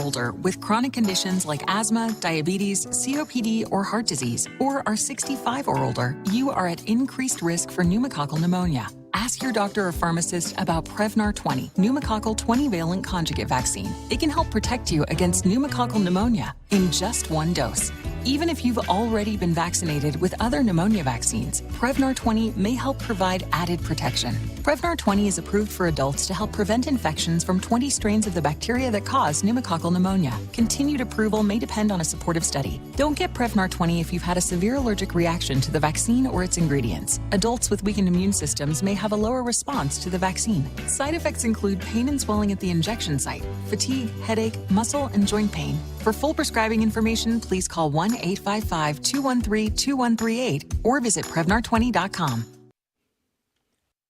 older with chronic conditions like asthma, diabetes, COPD, or heart disease, or are 65 or older, you are at increased risk for pneumococcal pneumonia. Ask your doctor or pharmacist about Prevnar 20, pneumococcal 20-valent conjugate vaccine. It can help protect you against pneumococcal pneumonia in just one dose. Even if you've already been vaccinated with other pneumonia vaccines, Prevnar 20 may help provide added protection. Prevnar 20 is approved for adults to help prevent infections from 20 strains of the bacteria that cause pneumococcal pneumonia. Continued approval may depend on a supportive study. Don't get Prevnar 20 if you've had a severe allergic reaction to the vaccine or its ingredients. Adults with weakened immune systems may have a lower response to the vaccine. Side effects include pain and swelling at the injection site, fatigue, headache, muscle, and joint pain. For full prescribing information, please call 1-855-213-2138 or visit Prevnar20.com.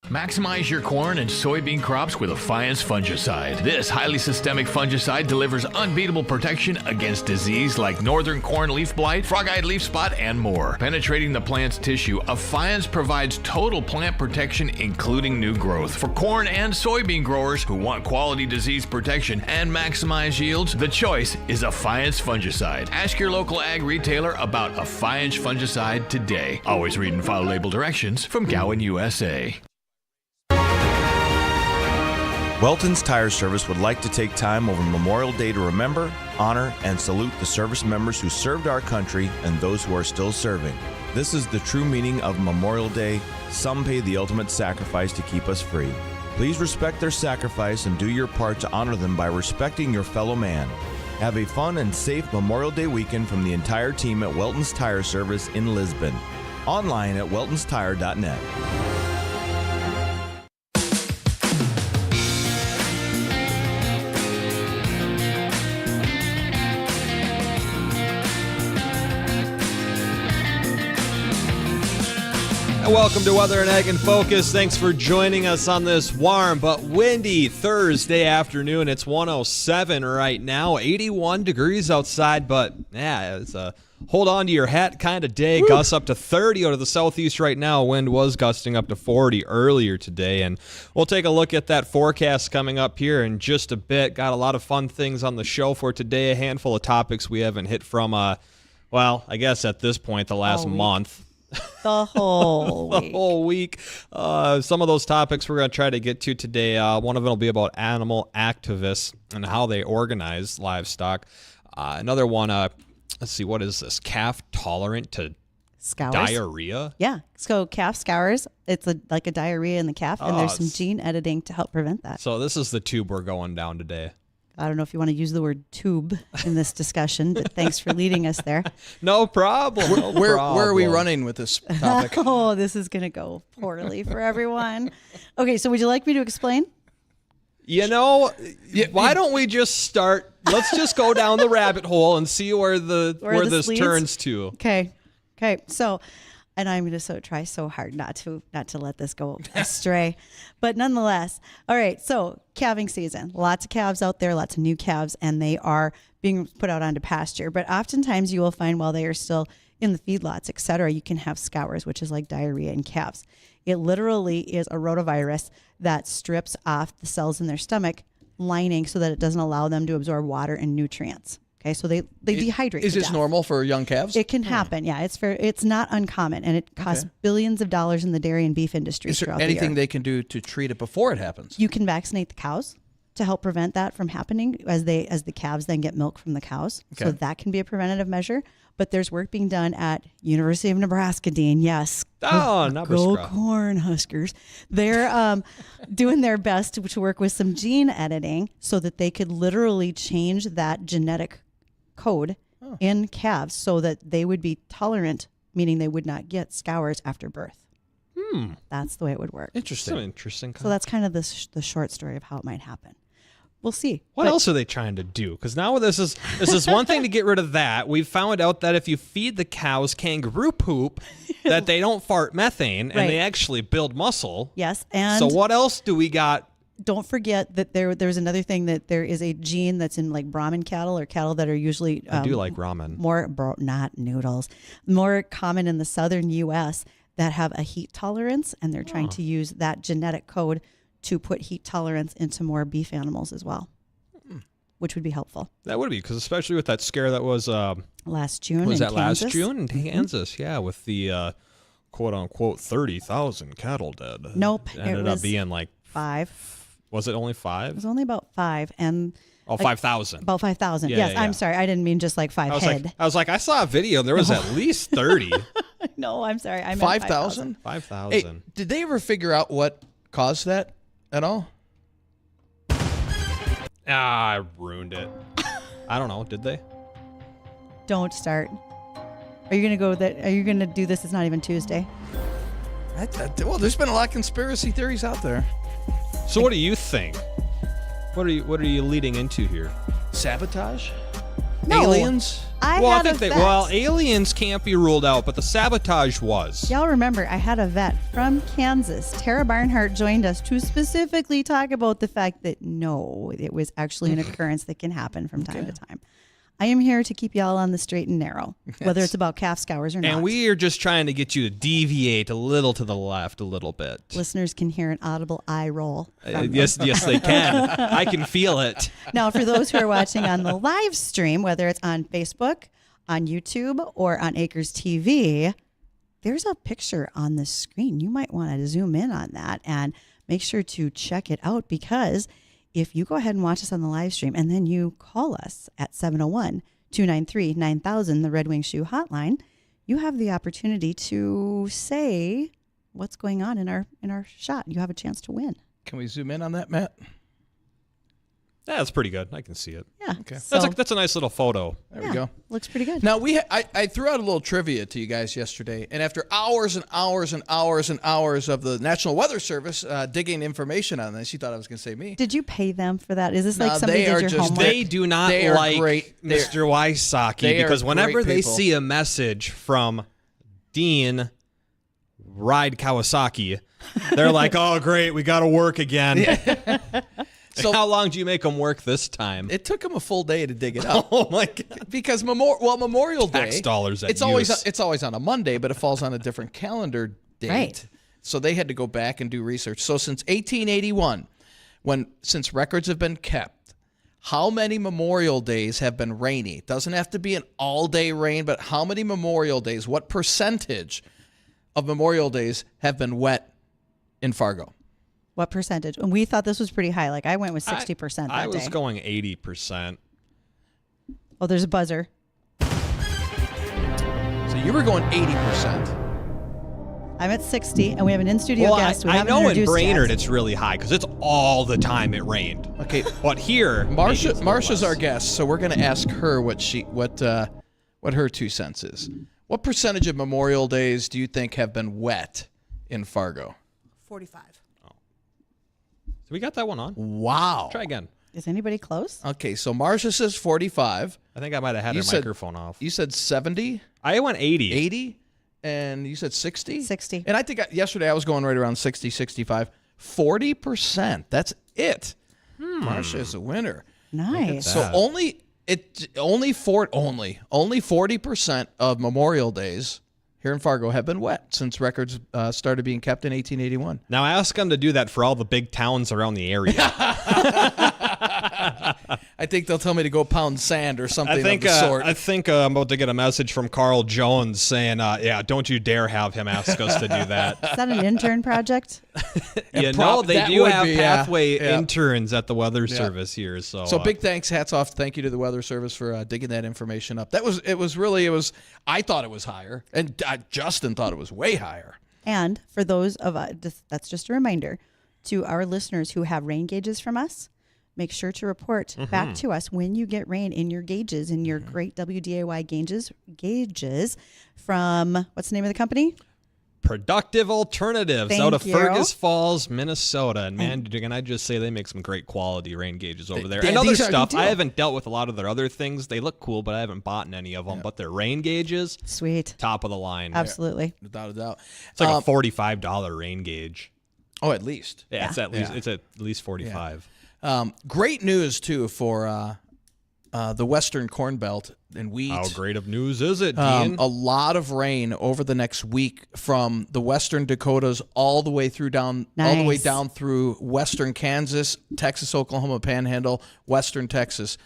Maximize your corn and soybean crops with Affiance fungicide. This highly systemic fungicide delivers unbeatable protection against disease like northern corn leaf blight, frog-eyed leaf spot, and more. Penetrating the plant's tissue, Affiance provides total plant protection, including new growth. For corn and soybean growers who want quality disease protection and maximize yields, the choice is Affiance fungicide. Ask your local ag retailer about Affiance fungicide today. Always read and follow label directions from Gowan, USA. Welton's Tire Service would like to take time over Memorial Day to remember, honor, and salute the service members who served our country and those who are still serving. This is the true meaning of Memorial Day. Some pay the ultimate sacrifice to keep us free. Please respect their sacrifice and do your part to honor them by respecting your fellow man. Have a fun and safe Memorial Day weekend from the entire team at Welton's Tire Service in Lisbon. Online at weltonstire.net. Welcome to Weather and Ag in Focus. Thanks for joining us on this warm but windy Thursday afternoon. It's 107 right now, 81 degrees outside, but yeah, it's a hold on to your hat kind of day. Gusts up to 30 out of the southeast right now. Wind was gusting up to 40 earlier today, and we'll take a look at that forecast coming up here in just a bit. Got a lot of fun things on the show for today, a handful of topics we haven't hit from, well, I guess at this point, the last month. The whole week. The whole week. Some of those topics we're going to try to get to today. One of them will be about animal activists and how they organize livestock. Another one, let's see, what is this? Calf tolerant to Scours. Diarrhea? Yeah. So calf scours, it's like a diarrhea in the calf, and there's some gene editing to help prevent that. So this is the tube we're going down today. I don't know if you want to use the word tube in this discussion, but thanks for leading us there. No problem. Where are we running with this topic? Oh, this is going to go poorly for everyone. Okay, so would you like me to explain? You know, why don't we just start? Let's just go down the rabbit hole and see where this leads? turns to. Okay. So, and I'm going to try so hard not to let this go astray, but nonetheless. All right. So calving season, lots of calves out there, lots of new calves, and they are being put out onto pasture. But oftentimes you will find while they are still in the feedlots, et cetera, you can have scours, which is like diarrhea in calves. It literally is a rotavirus that strips off the cells in their stomach lining so that it doesn't allow them to absorb water and nutrients. Okay, so they dehydrate. Is this normal for young calves? It can happen, yeah. It's not uncommon, and it costs billions of dollars in the dairy and beef industry. Is there throughout anything the year. they can do to treat it before it happens? You can vaccinate the cows to help prevent that from happening as the calves then get milk from the cows. Okay. So that can be a preventative measure. But there's work being done at University of Nebraska, Dean. Yes. Oh, go Cornhuskers. They're doing their best to work with some gene editing so that they could literally change that genetic code in calves so that they would be tolerant, meaning they would not get scours after birth. That's the way it would work. Interesting. So that's kind of the short story of how it might happen. We'll see. What else are they trying to do? Because now this is one thing to get rid of that. We've found out that if you feed the cows kangaroo poop, that they don't fart methane and they actually build muscle. Yes. And so what else do we got? Don't forget that there's another thing, that there is a gene that's in like Brahman cattle or cattle that are usually I do like ramen. Not noodles. More common in the southern U.S. that have a heat tolerance, and they're trying to use that genetic code to put heat tolerance into more beef animals as well. which would be helpful. That would be, because especially with that scare that was Last June was in that Kansas. last June in Kansas? Yeah, with the quote unquote 30,000 cattle dead. Nope, It ended it up was being like 5. was it only It 5? was only about 5, and 5,000. about 5,000. Yeah, Yes, yeah, I'm yeah. sorry, I didn't mean just like 5 head. I was like, I saw a video. There was at least 30. No, I'm sorry, I meant 5,000? 5,000. Hey, did they ever figure out what caused that at all? I ruined it. I don't know. Did they? Don't start. Are you gonna go that? Are you gonna do this? It's not even Tuesday. Well, there's been a lot of conspiracy theories out there. So what do you think? What are you leading into here? Sabotage? No. Aliens? I think aliens can't be ruled out, but the sabotage was. Y'all remember, I had a vet from Kansas. Tara Barnhart joined us to specifically talk about the fact that no, it was actually an occurrence that can happen from time to time. I am here to keep y'all on the straight and narrow, whether it's about calf scours or not. And we are just trying to get you to deviate a little to the left, a little bit. Listeners can hear an audible eye roll. Yes, they can. I can feel it. Now, for those who are watching on the live stream, whether it's on Facebook, on YouTube, or on Acres TV, there's a picture on the screen. You might want to zoom in on that and make sure to check it out, because if you go ahead and watch us on the live stream and then you call us at 701-293-9000, the Red Wing Shoe hotline, you have the opportunity to say what's going on in our shot. You have a chance to win. Can we zoom in on that, Matt? Yeah, that's pretty good. I can see it. Yeah. Okay. So, That's a nice little photo. There we go. looks pretty good. Now, I threw out a little trivia to you guys yesterday, and after hours and hours and hours and hours of the National Weather Service digging information on this, you thought I was going to say me. Did you pay them for that? Is this No, like somebody they are did your just- homework? They do not They are like great. Mr. Wysocki, they are because whenever great they people. see a message from Dean Ride Kawasaki, they're like, "Oh, great, we got to work again." So how long do you make them work this time? It took them a full day to dig it up. Oh my God! Because Memorial Day, Tax dollars at it's use. always on a Monday, but it falls on a different calendar date. Right. So they had to go back and do research. So since 1881, since records have been kept, how many Memorial Days have been rainy? It doesn't have to be an all-day rain, but how many Memorial Days? What percentage of Memorial Days have been wet in Fargo? What percentage? And we thought this was pretty high. Like I went with 60% that I was day. going 80%. Oh, there's a buzzer. So you were going 80%. I'm at 60, and we have an in-studio Well, guest. We I haven't know in introduced Brainerd yet. it's really high because it's all the time it rained. Okay. But here, maybe it's a little Marcia's less. our guest, so we're going to ask her what her 2 cents is. What percentage of Memorial Days do you think have been wet in Fargo? 45. So we got that one on. Wow. Try again. Is anybody close? Okay, so Marcia says 45. I think I might have had You her said- microphone off. You said 70, I went 80. 80, and you said 60? 60. And I think yesterday I was going right around 60, 65. 40%. That's it. Marcia is a winner. Nice. So only 40% of Memorial Days here in Fargo have been wet since records started being kept in 1881. Now ask them to do that for all the big towns around the area. I think they'll tell me to go pound sand or something I think of the sort. I think I'm about to get a message from Carl Jones saying, "Yeah, don't you dare have him ask us to do that." Is that an intern project? You know, they that do would have be, yeah. pathway Yeah. interns at the Weather Service here. So, So big thanks, hats off, thank you to the Weather Service for digging that information up. I thought it was higher, and Justin thought it was way higher. And for those of us, that's just a reminder to our listeners who have rain gauges from us, make sure to report back to us when you get rain in your gauges, in your great WDAY gauges from, what's the name of the company? Productive Alternatives Thank out of you. Fergus Falls, Minnesota. And man, can I just say they make some great quality rain gauges over there. they- And other these are- stuff. they do. I haven't dealt with a lot of their other things. They look cool, but I haven't bought any of them. But their rain gauges, Sweet. top of the line. Absolutely. Without a doubt. It's like a $45 rain gauge. Oh, at least. Yeah, it's at least 45. Great news, too, for the Western Corn Belt and wheat. How great of news is it, Dean? A lot of rain over the next week from the Western Dakotas all the way through down through Western Kansas, Texas, Oklahoma Panhandle, Western Texas.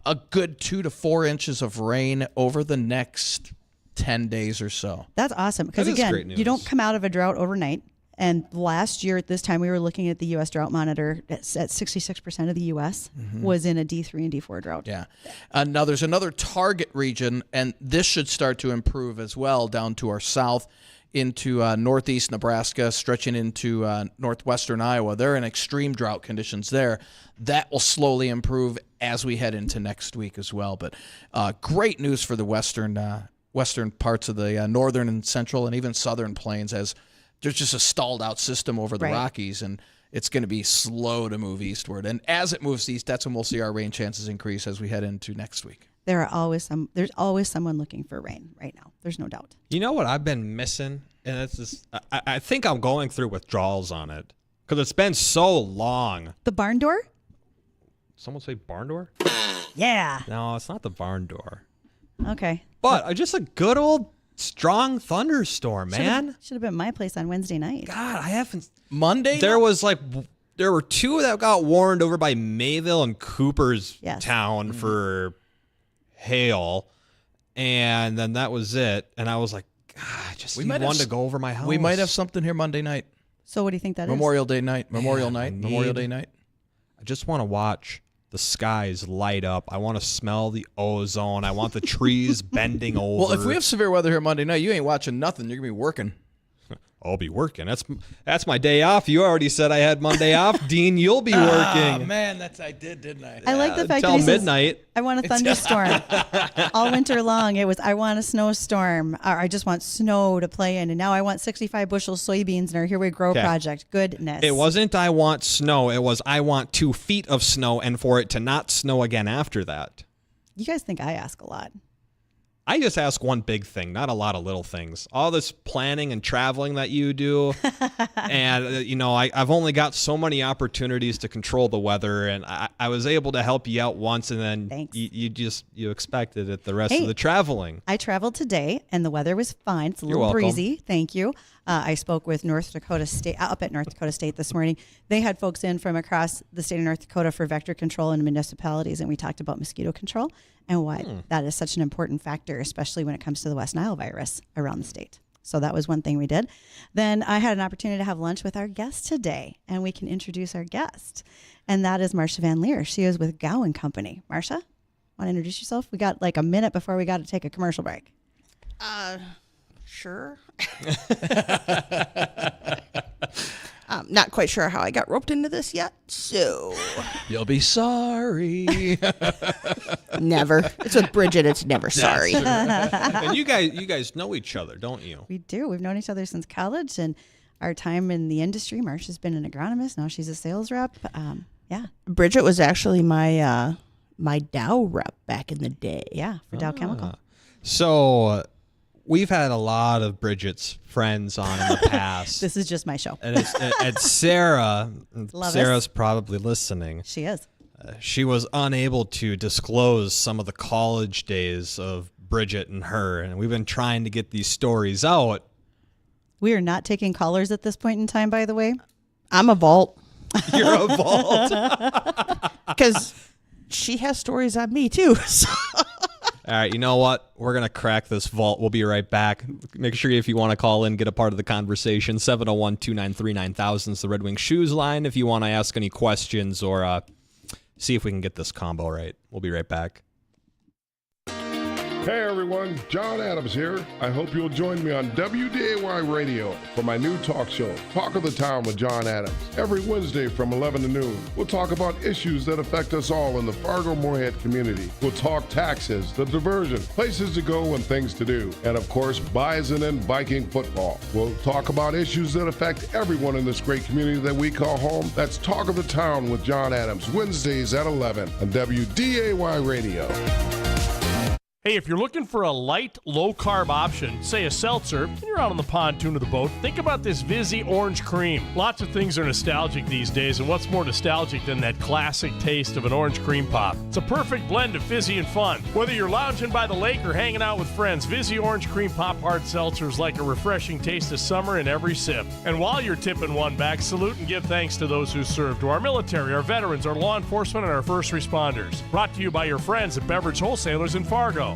A good 2 to 4 inches of rain over the next 10 days or so. That's awesome. Because again, you don't come out of a drought overnight. And last year at this time, we were looking at the U.S. drought monitor at 66% of the U.S. was in a D3 and D4 drought. Yeah. Now there's another target region, and this should start to improve as well down to our south into northeast Nebraska, stretching into northwestern Iowa. They're in extreme drought conditions there. That will slowly improve as we head into next week as well. But great news for the western parts of the northern and central and even southern plains, as there's just a stalled out system over the Rockies, and it's going to be slow to move eastward. And as it moves east, that's when we'll see our rain chances increase as we head into next week. There's always someone looking for rain right now. There's no doubt. You know what I've been missing? And it's just, I think I'm going through withdrawals on it because it's been so long. The barn door? Someone say barn door? Yeah. No, it's not the barn door. Okay. But just a good old strong thunderstorm, man. Should have been my place on Wednesday night. God, I haven't. Monday? There were 2 that got warned over by Mayville and Cooperstown for hail, and then that was it. And I was like, God, I just need one to go over my house. We might have something here Monday night. So what do you think that is? Memorial Day night. Memorial Day night. I just want to watch the skies light up. I want to smell the ozone. I want the trees bending over. Well, if we have severe weather here Monday night, you ain't watching nothing. You're going to be working. I'll be working. That's my day off. You already said I had Monday off. Dean, you'll be working. Oh, man, I did, didn't I? I like the fact that until he says, midnight. I want a thunderstorm. All winter long, it was, I want a snowstorm. Or I just want snow to play in. And now I want 65 bushel soybeans in our Here We Grow project. Goodness. It wasn't I want snow. It was I want 2 feet of snow and for it to not snow again after that. You guys think I ask a lot. I just ask one big thing, not a lot of little things. All this planning and traveling that you do, and I've only got so many opportunities to control the weather, and I was able to help you out once, and then you expected it the rest of the traveling. I traveled today, and the weather was fine. It's a little breezy. Thank you. I spoke with North Dakota State up at North Dakota State this morning. They had folks in from across the state of North Dakota for vector control in municipalities, and we talked about mosquito control and why that is such an important factor, especially when it comes to the West Nile virus around the state. So that was one thing we did. Then I had an opportunity to have lunch with our guest today, and we can introduce our guest, and that is Marcia Van Leer. She is with Gowan Company. Marcia, want to introduce yourself? We got like a minute before we got to take a commercial break. Sure. I'm not quite sure how I got roped into this yet, so You'll be sorry. never. It's with Bridgette. It's never sorry. And you guys know each other, don't you? We do. We've known each other since college and our time in the industry. Marcia's been an agronomist. Now she's a sales rep. Yeah. Bridgette was actually my Dow rep back in the day. Yeah, for Dow Chemical. So we've had a lot of Bridgette's friends on in the past. This is just my show. And Sarah, Sarah's probably listening. She is. She was unable to disclose some of the college days of Bridgette and her, and we've been trying to get these stories out. We are not taking callers at this point in time, by the way. I'm a vault. You're a vault. Because she has stories on me, too. So. All right, you know what? We're going to crack this vault. We'll be right back. Make sure if you want to call in, get a part of the conversation. 701-293-9000 is the Red Wing Shoes line if you want to ask any questions or see if we can get this combo right. We'll be right back. Hey everyone, John Adams here. I hope you'll join me on WDAY Radio for my new talk show, Talk of the Town with John Adams. Every Wednesday from 11 to noon, we'll talk about issues that affect us all in the Fargo-Moorhead community. We'll talk taxes, the diversion, places to go and things to do, and of course, Bison and Viking football. We'll talk about issues that affect everyone in this great community that we call home. That's Talk of the Town with John Adams, Wednesdays at 11 on WDAY Radio. Hey, if you're looking for a light, low-carb option, say a seltzer, and you're out on the pontoon of the boat, think about this Vizzy Orange Cream. Lots of things are nostalgic these days, and what's more nostalgic than that classic taste of an orange cream pop? It's a perfect blend of fizzy and fun. Whether you're lounging by the lake or hanging out with friends, Vizzy Orange Cream Pop Hard Seltzer is like a refreshing taste of summer in every sip. And while you're tipping one back, salute and give thanks to those who serve, to our military, our veterans, our law enforcement, and our first responders. Brought to you by your friends at Beverage Wholesalers in Fargo.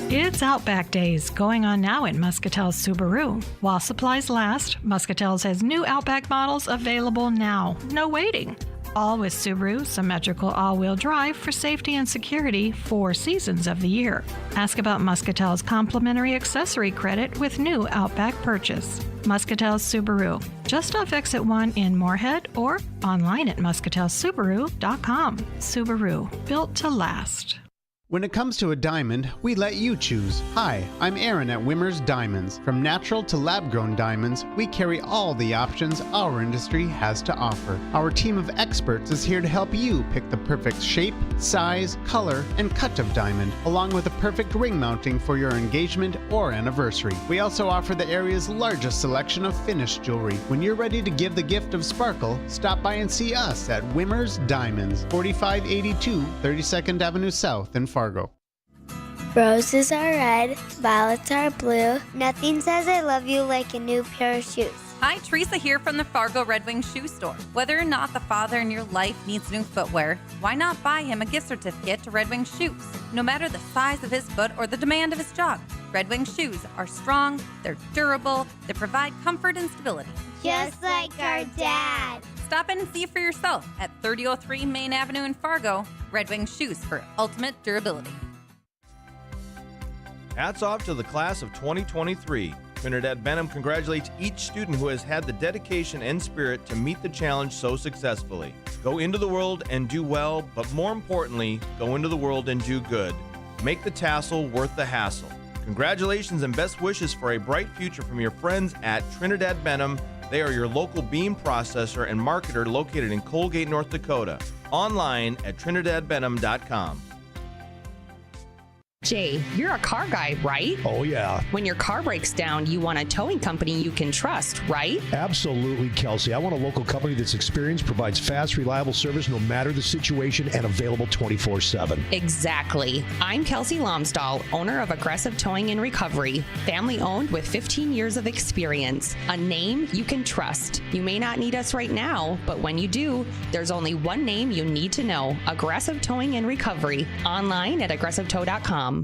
It's Outback Days going on now at Muscatel's Subaru. While supplies last, Muscatel's has new Outback models available now. No waiting. All with Subaru symmetrical all-wheel drive for safety and security 4 seasons of the year. Ask about Muscatel's complimentary accessory credit with new Outback purchase. Muscatel's Subaru, just off Exit 1 in Moorhead or online at muscatelsubaru.com. Subaru, built to last. When it comes to a diamond, we let you choose. Hi, I'm Aaron at Wimmer's Diamonds. From natural to lab-grown diamonds, we carry all the options our industry has to offer. Our team of experts is here to help you pick the perfect shape, size, color, and cut of diamond, along with a perfect ring mounting for your engagement or anniversary. We also offer the area's largest selection of finished jewelry. When you're ready to give the gift of sparkle, stop by and see us at Wimmer's Diamonds, 4582 32nd Avenue South in Fargo. Roses are red, violets are blue. Nothing says I love you like a new pair of shoes. Hi, Teresa here from the Fargo Red Wing Shoe Store. Whether or not the father in your life needs new footwear, why not buy him a gift certificate to Red Wing Shoes? No matter the size of his foot or the demand of his job, Red Wing shoes are strong, they're durable, they provide comfort and stability. Just like our dad. Stop in and see it for yourself at 3003 Main Avenue in Fargo. Red Wing Shoes for ultimate durability. Hats off to the class of 2023. Trinidad Benham congratulates each student who has had the dedication and spirit to meet the challenge so successfully. Go into the world and do well, but more importantly, go into the world and do good. Make the tassel worth the hassle. Congratulations and best wishes for a bright future from your friends at Trinidad Benham. They are your local bean processor and marketer located in Colgate, North Dakota. Online at trinidadbenham.com. Jay, you're a car guy, right? Oh, yeah. When your car breaks down, you want a towing company you can trust, right? Absolutely, Kelsey. I want a local company that's experienced, provides fast, reliable service no matter the situation, and available 24/7. Exactly. I'm Kelsey Lomsdahl, owner of Aggressive Towing and Recovery, family owned with 15 years of experience. A name you can trust. You may not need us right now, but when you do, there's only one name you need to know: Aggressive Towing and Recovery. Online at aggressivetow.com.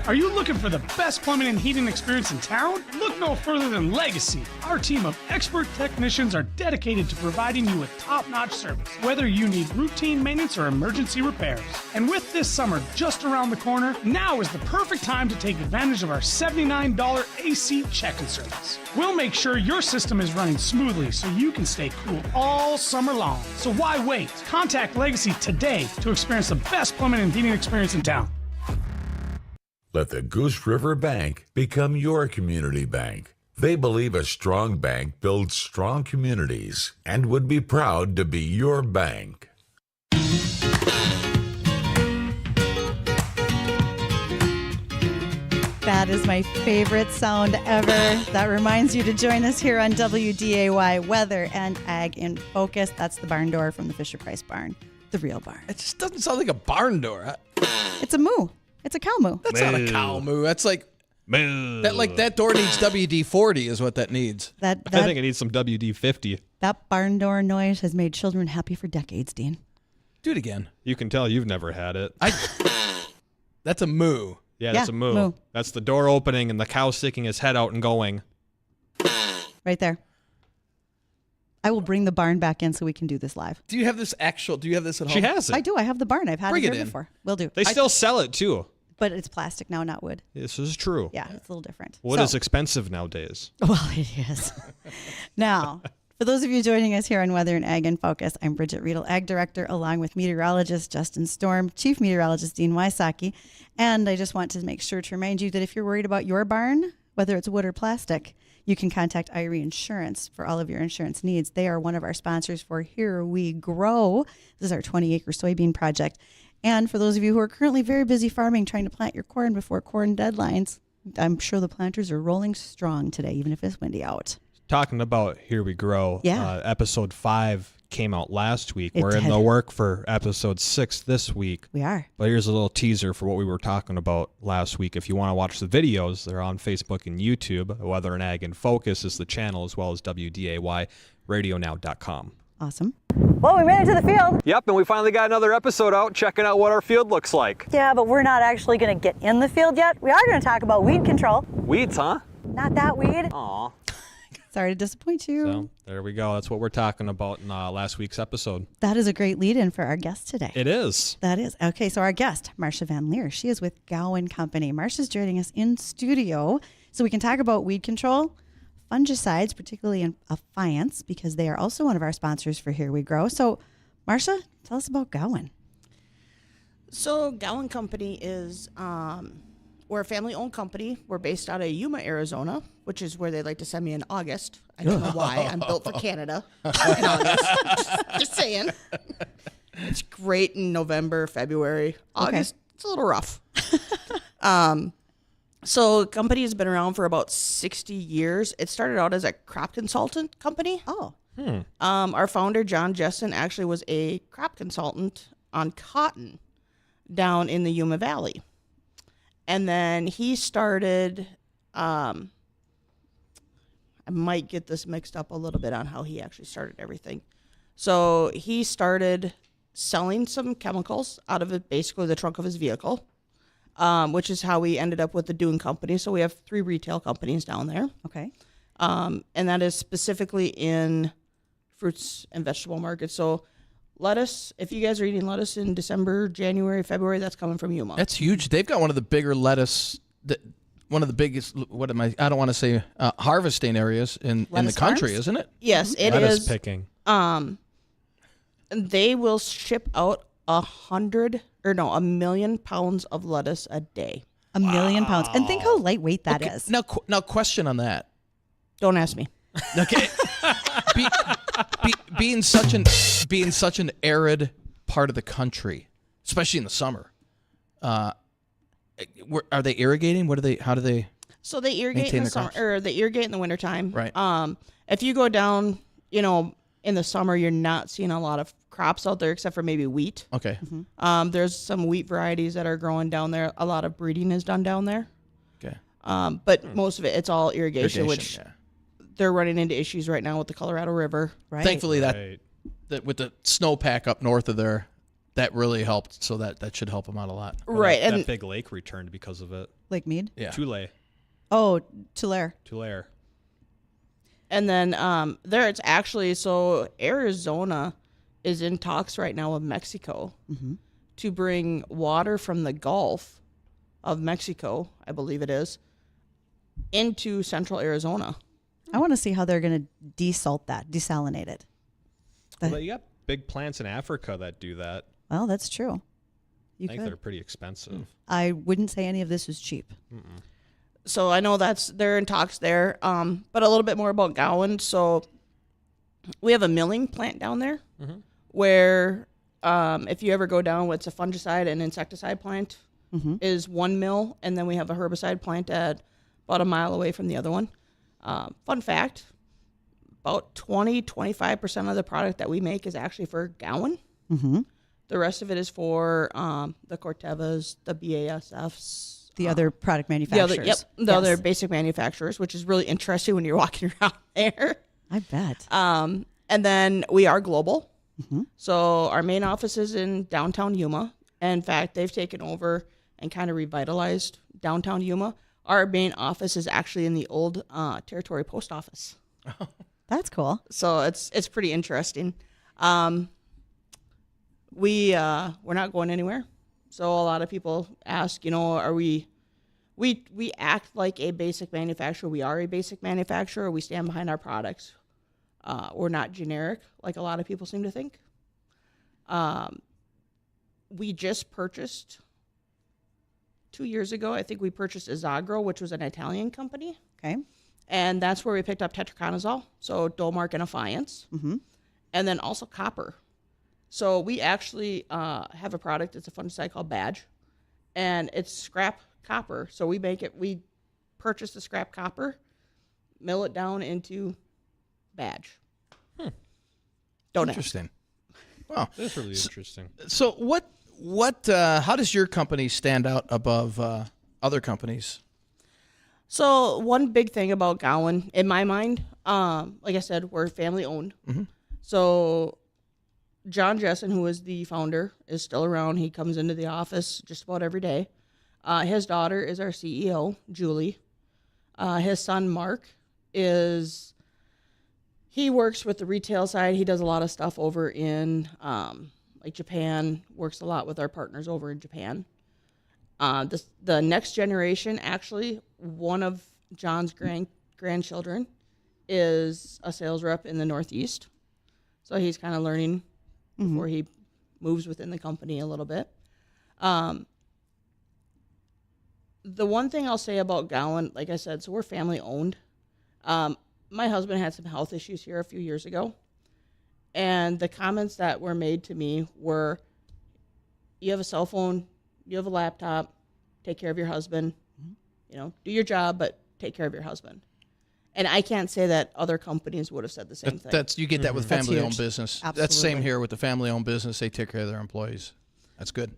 Are you looking for the best plumbing and heating experience in town? Look no further than Legacy. Our team of expert technicians are dedicated to providing you with top-notch service, whether you need routine maintenance or emergency repairs. And with this summer just around the corner, now is the perfect time to take advantage of our $79 AC check-in service. We'll make sure your system is running smoothly so you can stay cool all summer long. So why wait? Contact Legacy today to experience the best plumbing and heating experience in town. Let the Goose River Bank become your community bank. They believe a strong bank builds strong communities and would be proud to be your bank. That is my favorite sound ever. That reminds you to join us here on WDAY Weather and Ag in Focus. That's the barn door from the Fisher-Price barn, the real barn. It just doesn't sound like a barn door. It's a moo. It's a cow moo. That's not a cow moo. That's like moo. That door needs WD-40 is what that needs. I think it needs some WD-50. That barn door noise has made children happy for decades, Dean. Do it again. You can tell you've never had it. That's a moo. Yeah, that's a moo. That's the door opening and the cow sticking his head out and going. Right there. I will bring the barn back in so we can do this live. Do you have this at home? She has it. I do. I have the barn. I've had it here before. Will do. They still sell it too. But it's plastic now, not wood. This is true. Yeah, it's a little different. Wood is expensive nowadays. Well, it is. Now, for those of you joining us here on Weather and Ag in Focus, I'm Bridgette Readel, Ag Director, along with Meteorologist Justin Storm, Chief Meteorologist Dean Wysocki. And I just want to make sure to remind you that if you're worried about your barn, whether it's wood or plastic, you can contact IRE Insurance for all of your insurance needs. They are one of our sponsors for Here We Grow. This is our 20-acre soybean project. And for those of you who are currently very busy farming, trying to plant your corn before corn deadlines, I'm sure the planters are rolling strong today, even if it's windy out. Talking about Here We Grow, Yeah. episode 5 came out last week. It We're in did. the work for episode 6 this week. We are. But here's a little teaser for what we were talking about last week. If you want to watch the videos, they're on Facebook and YouTube. Weather and Ag in Focus is the channel, as well as WDAY, radionow.com. Awesome. Well, we made it to the field. Yep, and we finally got another episode out checking out what our field looks like. Yeah, but we're not actually going to get in the field yet. We are going to talk about weed control. Weeds, huh? Not that weed. Aw. Sorry to disappoint you. So there we go. That's what we're talking about in last week's episode. That is a great lead-in for our guest today. It is. That is. Okay, so our guest, Marcia Van Leer, she is with Gowan Company. Marcia's joining us in studio so we can talk about weed control, fungicides, particularly in Affiance, because they are also one of our sponsors for Here We Grow. So, Marcia, tell us about Gowan. So Gowan Company is, we're a family-owned company. We're based out of Yuma, Arizona, which is where they like to send me in August. I don't know why. I'm built for Canada in August. Just saying. It's great in November, February. August, it's a little rough. So the company has been around for about 60 years. It started out as a crop consultant company. Oh. Our founder, John Jessen, actually was a crop consultant on cotton down in the Yuma Valley. And then he started, I might get this mixed up a little bit on how he actually started everything. So he started selling some chemicals out of basically the trunk of his vehicle, which is how we ended up with the Dune Company. So we have 3 retail companies down there. Okay. And that is specifically in fruits and vegetable markets. So lettuce, if you guys are eating lettuce in December, January, February, that's coming from Yuma. That's huge. They've got one of the bigger lettuce, one of the biggest, I don't want to say harvesting areas in the country, farms? isn't it? Yes, it lettuce is. picking. They will ship out 1 million pounds of lettuce a day. 1 million pounds. And think how lightweight that is. Now, question on that. Don't ask me. Okay. Being such an arid part of the country, especially in the summer, are they irrigating? How do they? So they irrigate in the summer, or they irrigate in the wintertime. Right. If you go down, in the summer, you're not seeing a lot of crops out there except for maybe wheat. Okay. There's some wheat varieties that are growing down there. A lot of breeding is done down there. Okay. But most of it's all irrigation, which yeah. they're running into issues right now with the Colorado River. Right. Thankfully, that with the snowpack up north of there, that really helped. So that should help them out a lot. Right. That And big lake returned because of it. Lake Mead? Yeah. Tulare. Oh, Tulare. Tulare. And then there it's actually, so Arizona is in talks right now with Mexico to bring water from the Gulf of Mexico, I believe it is, into central Arizona. I want to see how they're going to desalinate it. Well, you got big plants in Africa that do that. Well, that's true. I think they're pretty expensive. I wouldn't say any of this is cheap. So I know they're in talks there. But a little bit more about Gowan. So we have a milling plant down there where if you ever go down, it's a fungicide and insecticide plant is one mill. And then we have a herbicide plant at about a mile away from the other one. Fun fact, about 20-25% of the product that we make is actually for Gowan. The rest of it is for the Cortevas, the BASFs. The other product manufacturers. The other basic manufacturers, which is really interesting when you're walking around there. I bet. And then we are global. So our main office is in downtown Yuma. In fact, they've taken over and kind of revitalized downtown Yuma. Our main office is actually in the old Territory Post Office. That's cool. So it's pretty interesting. We're not going anywhere. So a lot of people ask, are we act like a basic manufacturer. We are a basic manufacturer. We stand behind our products. We're not generic like a lot of people seem to think. We just purchased 2 years ago, I think we purchased Isagro, which was an Italian company. Okay. And that's where we picked up tetraconazole, so Dolmark and Affiance. And then also copper. So we actually have a product. It's a fungicide called Badge, and it's scrap copper. So we purchase the scrap copper, mill it down into Badge. Don't Interesting. Wow, that's really interesting. So how does your company stand out above other companies? So one big thing about Gowan, in my mind, like I said, we're family owned. Mm-hmm. So John Jessen, who is the founder, is still around. He comes into the office just about every day. His daughter is our CEO, Julie. His son, Mark, he works with the retail side. He does a lot of stuff over in like Japan, works a lot with our partners over in Japan. The next generation, actually, one of John's grandchildren is a sales rep in the Northeast. So he's kind of learning before he moves within the company a little bit. The one thing I'll say about Gowan, like I said, so we're family owned. My husband had some health issues here a few years ago. And the comments that were made to me were, you have a cell phone, you have a laptop, take care of your husband, do your job, but take care of your husband. And I can't say that other companies would have said the same thing. You get that with family-owned business. Absolutely. That's same here with the family-owned business. They take care of their employees. That's good.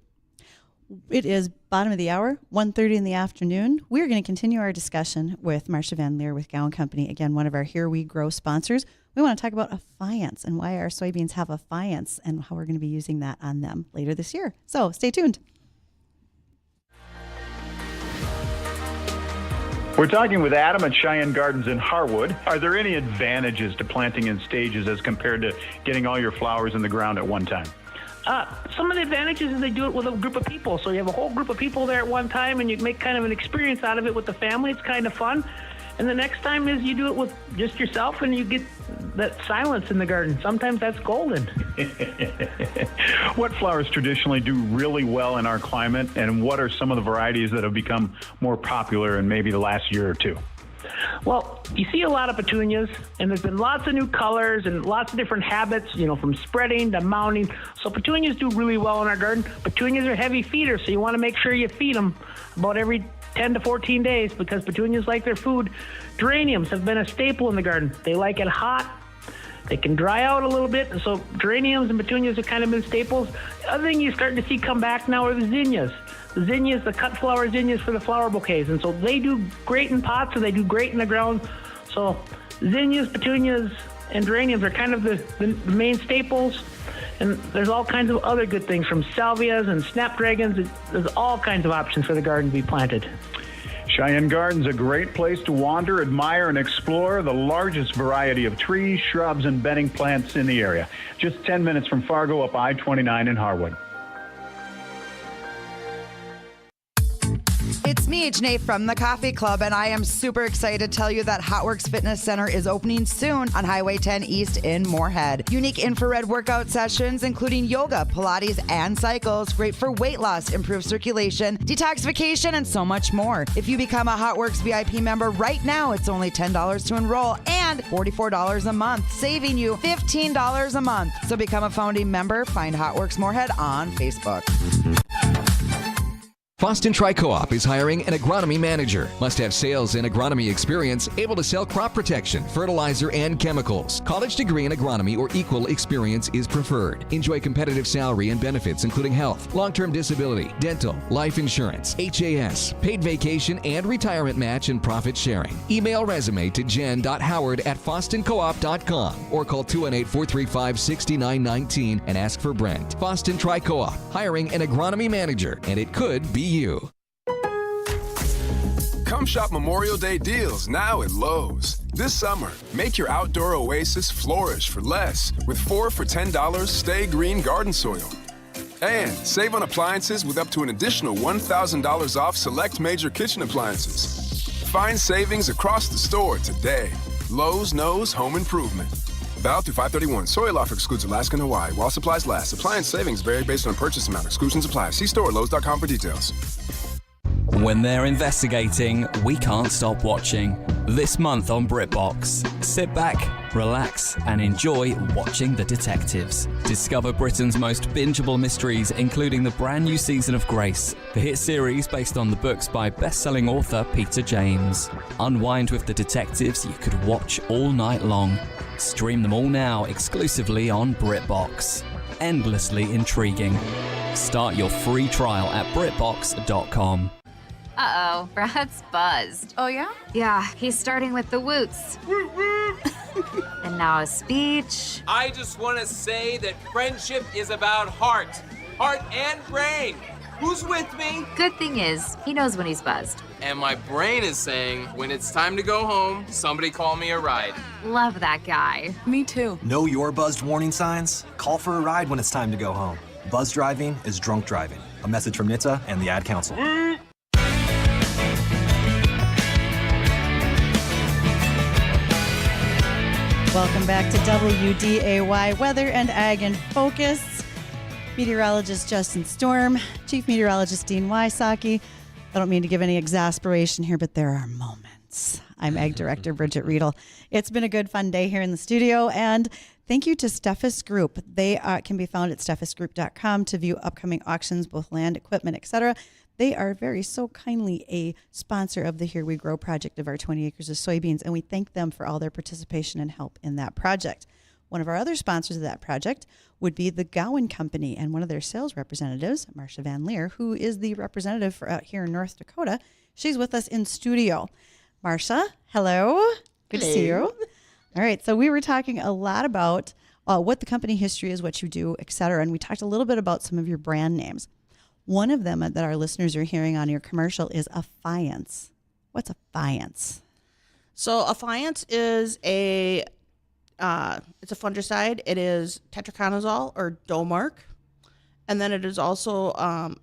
It is bottom of the hour, 1:30 in the afternoon. We're going to continue our discussion with Marcia Van Leer with Gowan Company, again, one of our Here We Grow sponsors. We want to talk about Affiance and why our soybeans have Affiance and how we're going to be using that on them later this year. So stay tuned. We're talking with Adam at Cheyenne Gardens in Harwood. Are there any advantages to planting in stages as compared to getting all your flowers in the ground at one time? Some of the advantages is they do it with a group of people. So you have a whole group of people there at one time, and you make kind of an experience out of it with the family. It's kind of fun. And the next time is you do it with just yourself, and you get that silence in the garden. Sometimes that's golden. What flowers traditionally do really well in our climate, and what are some of the varieties that have become more popular in maybe the last year or two? Well, you see a lot of petunias, and there's been lots of new colors and lots of different habits, from spreading to mounting. So petunias do really well in our garden. Petunias are heavy feeders, so you want to make sure you feed them about every 10 to 14 days because petunias like their food. Geraniums have been a staple in the garden. They like it hot. They can dry out a little bit, and so geraniums and petunias have kind of been staples. The other thing you're starting to see come back now are the zinnias. The zinnias, the cut flower zinnias for the flower bouquets, and so they do great in pots, or they do great in the ground. So zinnias, petunias, and geraniums are kind of the main staples, and there's all kinds of other good things from salvias and snapdragons. There's all kinds of options for the garden to be planted. Cheyenne Gardens, a great place to wander, admire, and explore the largest variety of trees, shrubs, and bedding plants in the area. Just 10 minutes from Fargo up I-29 in Harwood. It's me, Janae from the Coffee Club, and I am super excited to tell you that Hotworks Fitness Center is opening soon on Highway 10 East in Moorhead. Unique infrared workout sessions, including yoga, Pilates, and cycles, great for weight loss, improved circulation, detoxification, and so much more. If you become a Hotworks VIP member right now, it's only $10 to enroll and $44 a month, saving you $15 a month. So become a founding member. Find Hotworks Moorhead on Facebook. Foston Tri-Co-op is hiring an agronomy manager. Must have sales and agronomy experience, able to sell crop protection, fertilizer, and chemicals. College degree in agronomy or equal experience is preferred. Enjoy competitive salary and benefits, including health, long-term disability, dental, life insurance, HAS, paid vacation, and retirement match and profit sharing. Email resume to jen.howard@fostoncoop.com or call 218-435-6919 and ask for Brent. Foston Tri-Co-op, hiring an agronomy manager, and it could be you. Come shop Memorial Day deals now at Lowe's. This summer, make your outdoor oasis flourish for less with 4 for $10 Stay Green garden soil. And save on appliances with up to an additional $1,000 off select major kitchen appliances. Find savings across the store today. Lowe's knows home improvement. Valid through 5/31. Soil offer excludes Alaska and Hawaii while supplies last. Appliance savings vary based on purchase amount. Exclusions apply. See store at Lowe's.com for details. When they're investigating, we can't stop watching. This month on BritBox, sit back, relax, and enjoy watching the detectives. Discover Britain's most bingeable mysteries, including the brand new season of Grace, the hit series based on the books by best-selling author Peter James. Unwind with the detectives you could watch all night long. Stream them all now exclusively on BritBox. Endlessly intriguing. Start your free trial at BritBox.com. Uh-oh, Brad's buzzed. Oh, yeah? Yeah, he's starting with the woots. And now a speech. I just want to say that friendship is about heart and brain. Who's with me? Good thing is, he knows when he's buzzed. And my brain is saying, when it's time to go home, somebody call me a ride. Love that guy. Me too. Know your buzzed warning signs? Call for a ride when it's time to go home. Buzz driving is drunk driving. A message from NHTSA and the Ad Council. Welcome back to WDAY Weather and Ag in Focus. Meteorologist Justin Storm, Chief Meteorologist Dean Wysocki. I don't mean to give any exasperation here, but there are moments. I'm Ag Director Bridgette Readel. It's been a good, fun day here in the studio, and thank you to Steffes Group. They can be found at steffesgroup.com to view upcoming auctions, both land, equipment, etc. They are very so kindly a sponsor of the Here We Grow project of our 20 acres of soybeans, and we thank them for all their participation and help in that project. One of our other sponsors of that project would be the Gowan Company, and one of their sales representatives, Marcia Van Leer, who is the representative for out here in North Dakota. She's with us in studio. Marcia, hello. Good to see you. All right, so we were talking a lot about what the company history is, what you do, et cetera, and we talked a little bit about some of your brand names. One of them that our listeners are hearing on your commercial is Affiance. What's Affiance? So Affiance is it's a fungicide. It is tetraconazole or Domark, and then it is also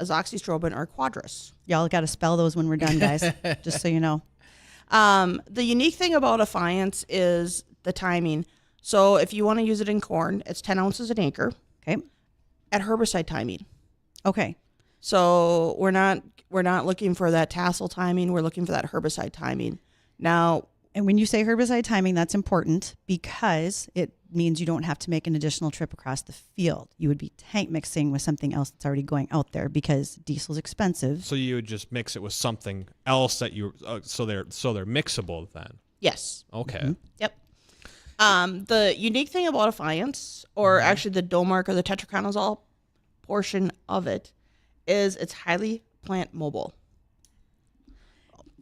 azoxystrobin or Quadris. Y'all got to spell those when we're done, guys, just so you know. The unique thing about Affiance is the timing. So if you want to use it in corn, it's 10 ounces an acre. Okay. At herbicide timing. Okay. So we're not looking for that tassel timing. We're looking for that herbicide timing. Now, and when you say herbicide timing, that's important because it means you don't have to make an additional trip across the field. You would be tank mixing with something else that's already going out there because diesel's expensive. So you would just mix it with something else that you so they're mixable then. Yes. Okay. Mm-hmm. Yep. The unique thing about Affiance, or actually the Domark or the tetraconazole portion of it, is it's highly plant mobile.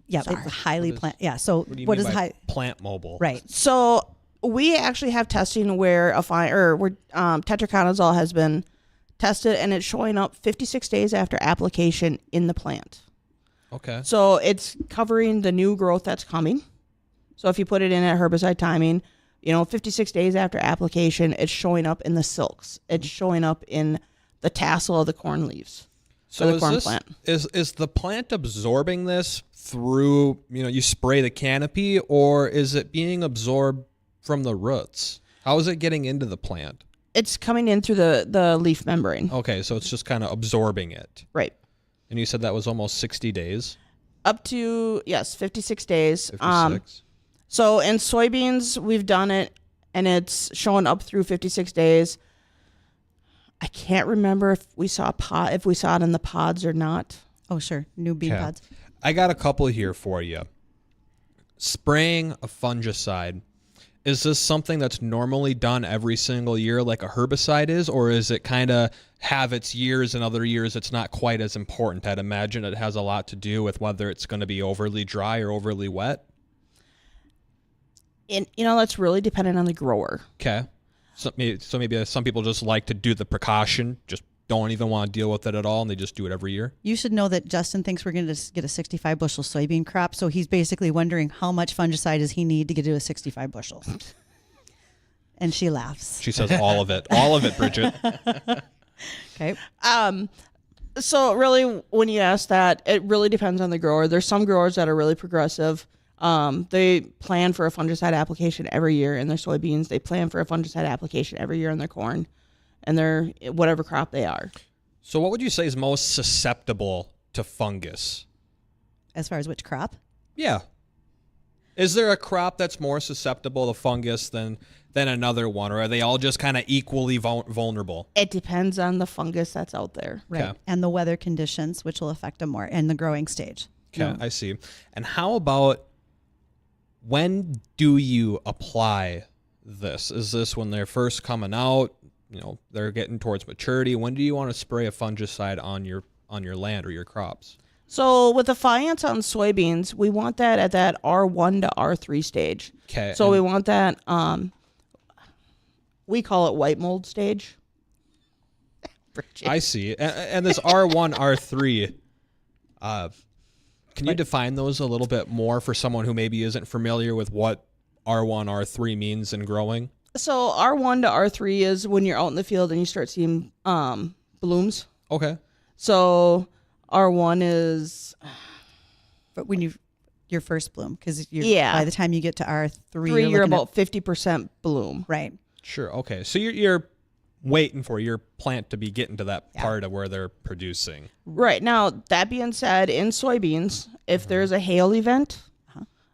Yeah, it's highly plant. Yeah. So what is plant mobile? Right. So we actually have testing where tetraconazole has been tested, and it's showing up 56 days after application in the plant. Okay. So it's covering the new growth that's coming. So if you put it in at herbicide timing, 56 days after application, it's showing up in the silks. It's showing up in the tassel of the corn leaves. So is the plant absorbing this through, you spray the canopy, or is it being absorbed from the roots? How is it getting into the plant? It's coming in through the leaf membrane. Okay, so it's just kind of absorbing it. Right. And you said that was almost 60 days? Up to, 56 days. 56. So in soybeans, we've done it, and it's showing up through 56 days. I can't remember if we saw it in the pods or not. Oh, sure. New bean pods. I got a couple here for you. Spraying a fungicide. Is this something that's normally done every single year like a herbicide is, or is it kind of have its years and other years it's not quite as important? I'd imagine it has a lot to do with whether it's going to be overly dry or overly wet. And, that's really dependent on the grower. Okay. So maybe some people just like to do the precaution, just don't even want to deal with it at all, and they just do it every year. You should know that Justin thinks we're going to get a 65 bushel soybean crop, so he's basically wondering how much fungicide does he need to get to a 65 bushels. And she laughs. She says all of it. All of it, Bridgette. Okay. So really, when you ask that, it really depends on the grower. There's some growers that are really progressive. They plan for a fungicide application every year in their soybeans. They plan for a fungicide application every year in their corn and their whatever crop they are. So what would you say is most susceptible to fungus? As far as which crop? Yeah. Is there a crop that's more susceptible to fungus than another one, or are they all just kind of equally vulnerable? It depends on the fungus that's out there. Right. Okay. And the weather conditions, which will affect them more in the growing stage. Okay, I see. And how about, when do you apply this? Is this when they're first coming out? They're getting towards maturity. When do you want to spray a fungicide on your land or your crops? So with Affiance on soybeans, we want that at that R1 to R3 stage. Okay. So we want that, we call it white mold stage. I see. And this R1, R3, can you define those a little bit more for someone who maybe isn't familiar with what R1, R3 means in growing? So R1 to R3 is when you're out in the field and you start seeing blooms. Okay. So R1 is... But when your first bloom, because by the time you get to R3, you're about 50% bloom. Right. Sure. Okay. So you're waiting for your plant to be getting to that part of where they're producing. Right. Now, that being said, in soybeans, if there's a hail event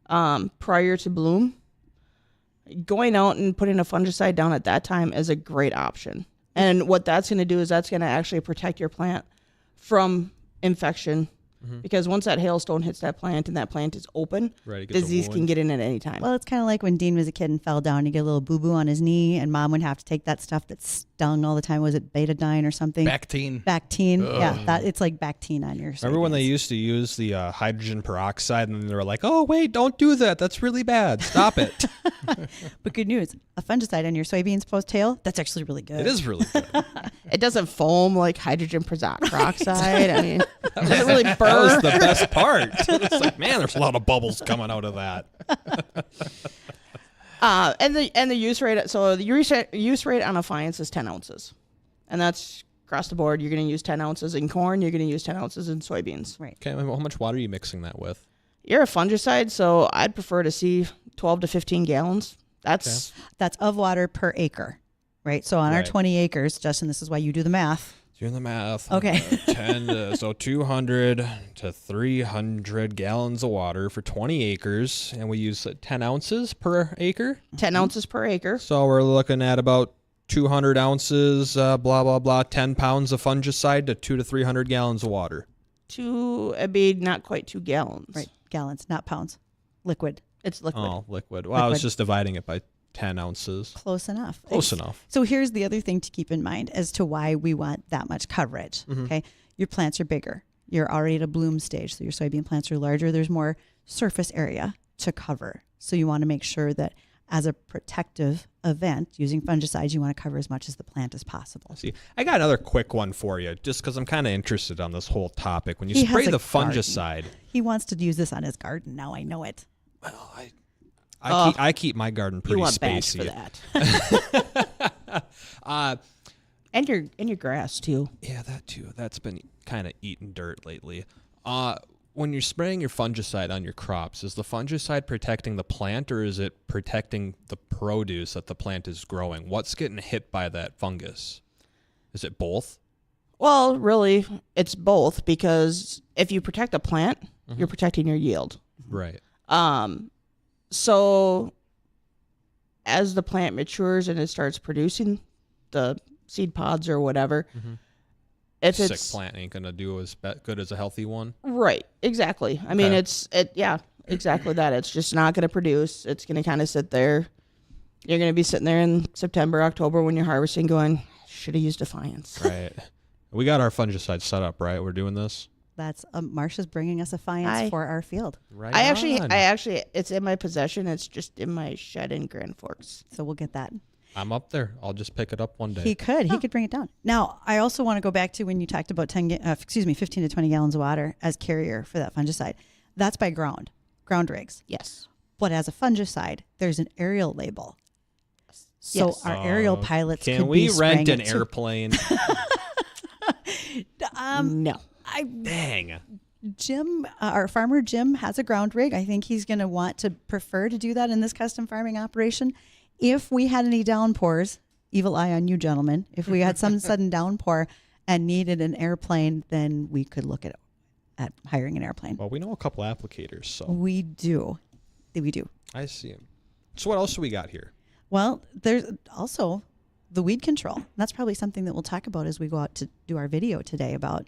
prior to bloom, going out and putting a fungicide down at that time is a great option. And what that's going to do is that's going to actually protect your plant from infection. Because once that hailstone hits that plant and that plant is open, disease can get in at any time. Well, it's kind of like when Dean was a kid and fell down. You get a little boo-boo on his knee, and Mom would have to take that stuff that stung all the time. Was it betadine or something? Bactine. Bactine. Ugh. Yeah, it's like Bactine on your soybeans. Remember when they used to use the hydrogen peroxide, and they were like, "Oh, wait, don't do that. That's really bad. Stop it." But good news, a fungicide on your soybeans post-hail, that's actually really good. It is really good. It doesn't foam like hydrogen peroxide. I mean, it doesn't really burn. That was the best part. It's like, man, there's a lot of bubbles coming out of that. And the use rate. So the use rate on Affiance is 10 ounces, and that's across the board. You're going to use 10 ounces in corn. You're going to use 10 ounces in soybeans. Right. Okay. How much water are you mixing that with? You're a fungicide, so I'd prefer to see 12 to 15 gallons. That's of water per acre, right? So on our 20 acres, Justin, this is why you do the math. Doing the math. Okay. 200 to 300 gallons of water for 20 acres, and we use 10 ounces per acre. 10 ounces per acre. So we're looking at about 200 ounces, blah, blah, blah, 10 pounds of fungicide to 200 to 300 gallons of water. It'd be not quite 2 gallons. Right, gallons, not pounds. Liquid. It's liquid. Oh, liquid. Well, I was just dividing it by 10 ounces. Close enough. Close enough. So here's the other thing to keep in mind as to why we want that much coverage. Okay, your plants are bigger. You're already at a bloom stage, so your soybean plants are larger. There's more surface area to cover. So you want to make sure that as a protective event, using fungicides, you want to cover as much as the plant as possible. See, I got another quick one for you, just because I'm kind of interested on this whole topic. When you He spray has a the fungicide, He wants to use this on his garden. Now I know it. Well, I keep my garden pretty you want spacey. bags for that. And your grass too. Yeah, that too. That's been kind of eating dirt lately. When you're spraying your fungicide on your crops, is the fungicide protecting the plant, or is it protecting the produce that the plant is growing? What's getting hit by that fungus? Is it both? Well, really, it's both, because if you protect the plant, you're protecting your yield. Right. So as the plant matures and it starts producing the seed pods or whatever, if Sick it's plant ain't gonna do as good as a healthy one. Right. Exactly. I mean, exactly that. It's just not going to produce. It's going to kind of sit there. You're going to be sitting there in September, October when you're harvesting going, should have used Affiance. Right. We got our fungicide set up, right? We're doing this. That's Marsha's bringing us Affiance for our field. Right. I actually, it's in my possession. It's just in my shed in Grand Forks. So we'll get that. I'm up there. I'll just pick it up one day. He could bring it down. Now, I also want to go back to when you talked about 15 to 20 gallons of water as carrier for that fungicide. That's by ground rigs. Yes. But as a fungicide, there's an aerial label. So Yes. our aerial pilots Can could we be rent an spraying it too. airplane? No. Dang. Jim, our farmer Jim, has a ground rig. I think he's going to want to prefer to do that in this custom farming operation. If we had any downpours, evil eye on you gentlemen, if we had some sudden downpour and needed an airplane, then we could look at hiring an airplane. Well, we know a couple applicators, so We do. we do. I see. So what else do we got here? Well, there's also the weed control. That's probably something that we'll talk about as we go out to do our video today about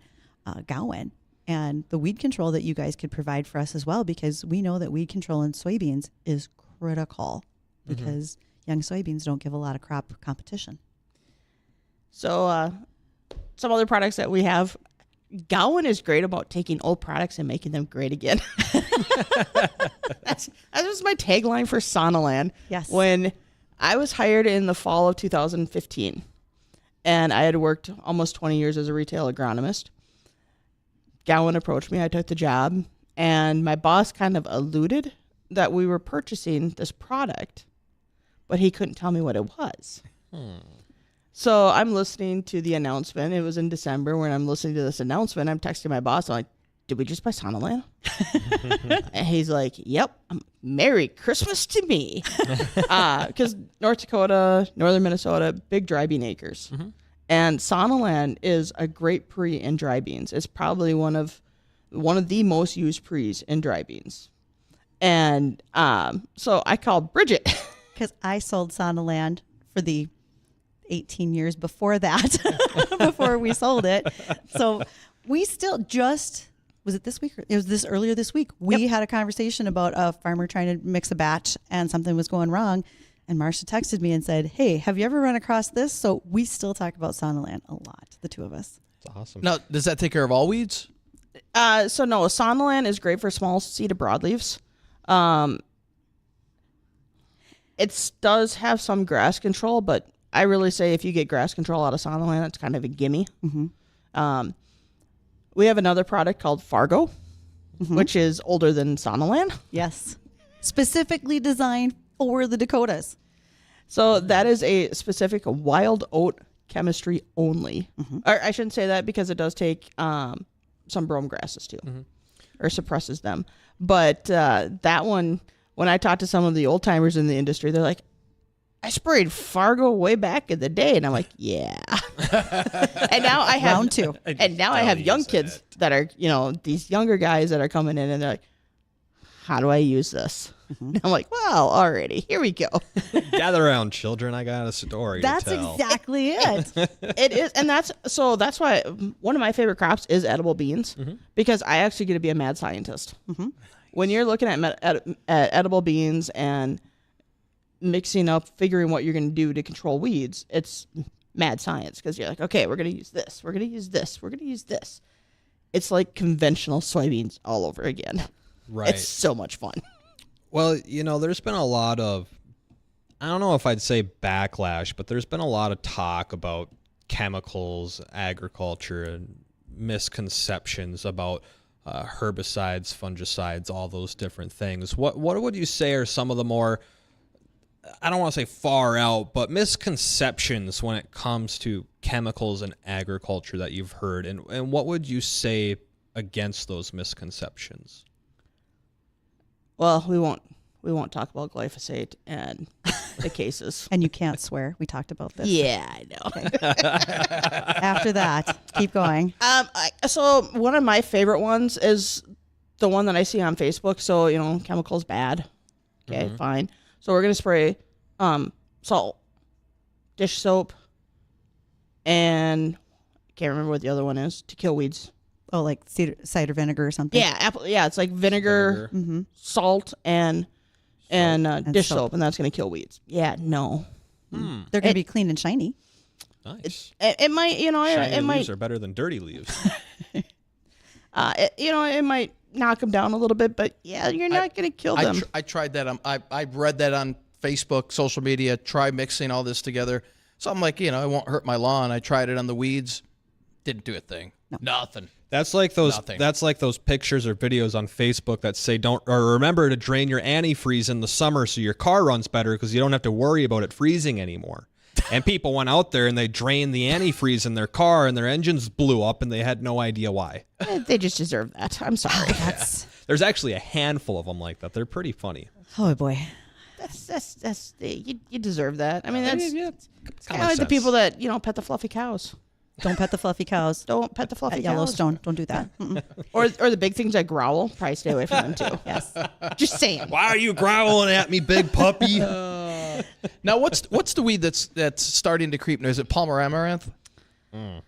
Gowan and the weed control that you guys could provide for us as well, because we know that weed control in soybeans is critical because young soybeans don't give a lot of crop competition. So some other products that we have, Gowan is great about taking old products and making them great again. That was my tagline for Sonaland. Yes. When I was hired in the fall of 2015, and I had worked almost 20 years as a retail agronomist, Gowan approached me. I took the job, and my boss kind of alluded that we were purchasing this product, but he couldn't tell me what it was. So I'm listening to the announcement. It was in December when I'm listening to this announcement. I'm texting my boss. I'm like, did we just buy Sonaland? And he's like, yep. Merry Christmas to me. Because North Dakota, northern Minnesota, big dry bean acres. And Sonaland is a great pre in dry beans. It's probably one of the most used pre's in dry beans. And so I called Bridgette. Because I sold Sonaland for the 18 years before that, before we sold it. So we still was it this week? It was earlier this week. We had a conversation about a farmer trying to mix a batch and something was going wrong. And Marcia texted me and said, hey, have you ever run across this? So we still talk about Sonaland a lot, the two of us. That's awesome. Now, does that take care of all weeds? So no, Sonaland is great for small seeded broadleaves. It does have some grass control, but I really say if you get grass control out of Sonaland, that's kind of a gimme. We have another product called Fargo, which is older than Sonaland. Yes. Specifically designed for the Dakotas. So that is a specific wild oat chemistry only. Or I shouldn't say that because it does take some brome grasses too, or suppresses them. But that one, when I talk to some of the old timers in the industry, they're like, I sprayed Fargo way back in the day. And I'm like, yeah. And now I have round two. And now I have young kids that are, these younger guys that are coming in and they're like, how do I use this? And I'm like, well, alrighty, here we go. Gather around, children. I got a story to tell. Exactly it. It is. And that's why one of my favorite crops is edible beans, because I actually get to be a mad scientist. When you're looking at edible beans and mixing up, figuring what you're going to do to control weeds, it's mad science, because you're like, okay, we're going to use this, we're going to use this, we're going to use this. It's like conventional soybeans all over again. Right. It's so much fun. Well, there's been a lot of, I don't know if I'd say backlash, but there's been a lot of talk about chemicals, agriculture, and misconceptions about herbicides, fungicides, all those different things. What would you say are some of the more, I don't want to say far out, but misconceptions when it comes to chemicals and agriculture that you've heard? And what would you say against those misconceptions? Well, we won't talk about glyphosate and the cases. And you can't swear. We talked about this. Yeah, I know. Okay. After that, keep going. So one of my favorite ones is the one that I see on Facebook. So, chemicals bad. Okay, fine. So we're going to spray salt, dish soap, and I can't remember what the other one is, to kill weeds. Oh, like cider vinegar or something? Yeah, it's like vinegar. Salt, and dish soap, and that's going to kill weeds. Yeah, no. They're going to be clean and shiny. Nice. It might, Shiny it might. leaves are better than dirty leaves. It might knock them down a little bit, but yeah, you're not going to kill them. I tried that. I read that on Facebook, social media. Try mixing all this together. So I'm like, it won't hurt my lawn. I tried it on the weeds. Didn't do a thing. No. Nothing. That's like those. Nothing. That's like those pictures or videos on Facebook that say remember to drain your antifreeze in the summer so your car runs better because you don't have to worry about it freezing anymore. And people went out there and they drained the antifreeze in their car and their engines blew up and they had no idea why. They just deserve that. I'm sorry. There's actually a handful of them like that. They're pretty funny. Oh boy. You deserve that. I mean, that's yeah. kind of like the people that pet the fluffy cows. Don't pet the fluffy cows. Don't pet the fluffy At cows. Yellowstone. Don't do that. Or the big things that growl. Probably stay away from them too. Yes. Just saying. Why are you growling at me, big puppy? Now, what's the weed that's starting to creep? Is it Palmer amaranth? And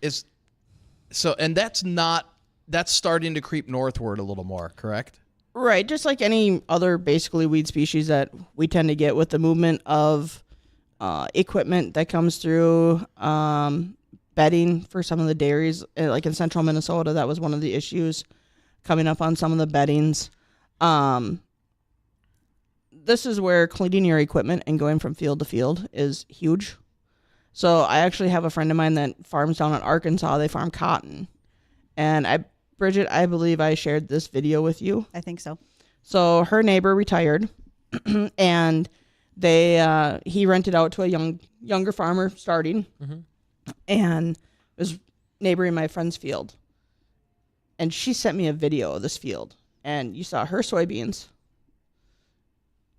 that's starting to creep northward a little more, correct? Right, just like any other basically weed species that we tend to get with the movement of equipment that comes through, bedding for some of the dairies, like in central Minnesota, that was one of the issues coming up on some of the beddings. This is where cleaning your equipment and going from field to field is huge. So I actually have a friend of mine that farms down in Arkansas. They farm cotton. And Bridgette, I believe I shared this video with you. I think so. So her neighbor retired, and he rented out to a younger farmer starting, and was neighboring my friend's field. And she sent me a video of this field, and you saw her soybeans,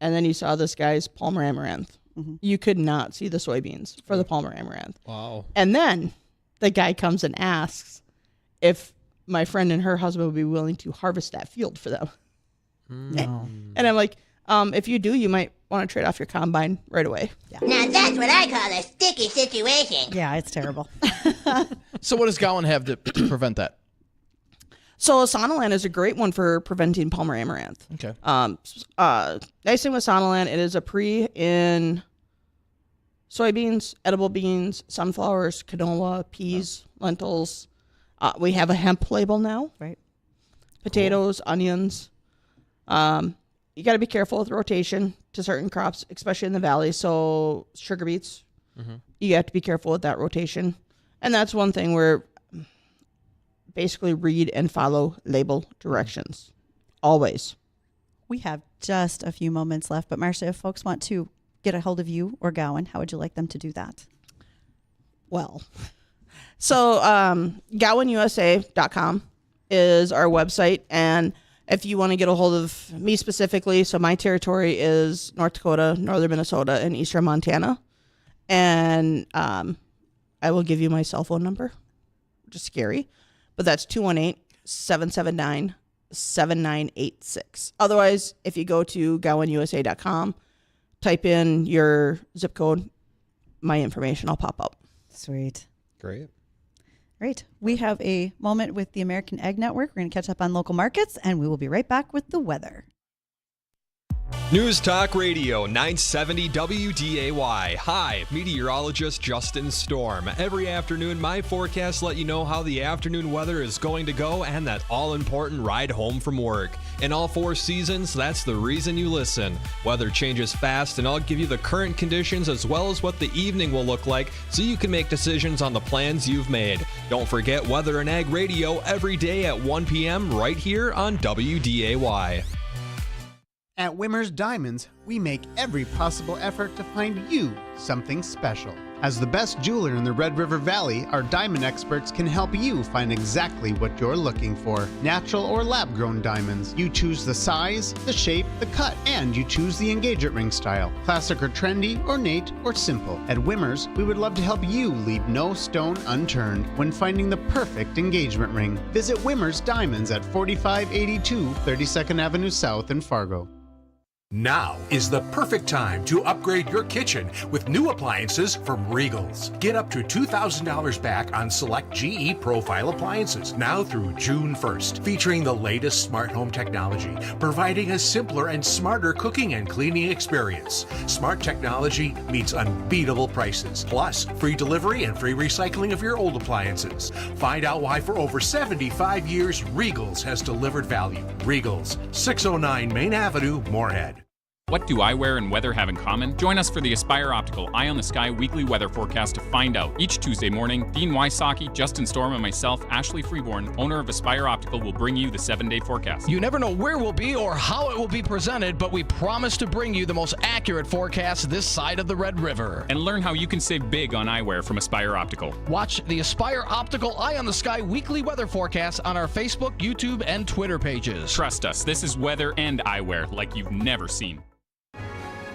and then you saw this guy's Palmer amaranth. You could not see the soybeans for the Palmer amaranth. Wow. And then the guy comes and asks if my friend and her husband would be willing to harvest that field for them. No. And I'm like, if you do, you might want to trade off your combine right away. Yeah. Now that's what I call a sticky situation. Yeah, it's terrible. So what does Gowan have to prevent that? So Sonalan is a great one for preventing Palmer amaranth. Okay. Nice thing with Sonalan, it is a pre in soybeans, edible beans, sunflowers, canola, peas, lentils. We have a hemp label now. Right. Potatoes, onions. You got to be careful with rotation to certain crops, especially in the valley. So sugar beets, you have to be careful with that rotation. And that's one thing where basically read and follow label directions. Always. We have just a few moments left, but Marcia, if folks want to get a hold of you or Gowan, how would you like them to do that? Well, so GowanUSA.com is our website, and if you want to get a hold of me specifically, so my territory is North Dakota, northern Minnesota, and eastern Montana, and I will give you my cell phone number, which is scary, but that's 218-779-7986. Otherwise, if you go to GowanUSA.com, type in your zip code, my information will pop up. Sweet. Great. Great. We have a moment with the American Egg Network. We're going to catch up on local markets, and we will be right back with the weather. News Talk Radio 970 WDAY. Hi, meteorologist Justin Storm. Every afternoon, my forecasts let you know how the afternoon weather is going to go and that all-important ride home from work. In all 4 seasons, that's the reason you listen. Weather changes fast, and I'll give you the current conditions as well as what the evening will look like so you can make decisions on the plans you've made. Don't forget Weather and Ag Radio every day at 1 p.m. right here on WDAY. At Wimmer's Diamonds, we make every possible effort to find you something special. As the best jeweler in the Red River Valley, our diamond experts can help you find exactly what you're looking for. Natural or lab-grown diamonds. You choose the size, the shape, the cut, and you choose the engagement ring style. Classic or trendy, ornate or simple. At Wimmer's, we would love to help you leave no stone unturned when finding the perfect engagement ring. Visit Wimmer's Diamonds at 4582 32nd Avenue South in Fargo. Now is the perfect time to upgrade your kitchen with new appliances from Regal's. Get up to $2,000 back on select GE Profile appliances now through June 1st, featuring the latest smart home technology, providing a simpler and smarter cooking and cleaning experience. Smart technology meets unbeatable prices, plus free delivery and free recycling of your old appliances. Find out why for over 75 years Regal's has delivered value. Regal's, 609 Main Avenue, Moorhead. What do eyewear and weather have in common? Join us for the Aspire Optical Eye on the Sky weekly weather forecast to find out. Each Tuesday morning, Dean Wysocki, Justin Storm, and myself, Ashley Freeborn, owner of Aspire Optical, will bring you the 7-day forecast. You never know where we'll be or how it will be presented, but we promise to bring you the most accurate forecast this side of the Red River. And learn how you can save big on eyewear from Aspire Optical. Watch the Aspire Optical Eye on the Sky weekly weather forecast on our Facebook, YouTube, and Twitter pages. Trust us, this is weather and eyewear like you've never seen.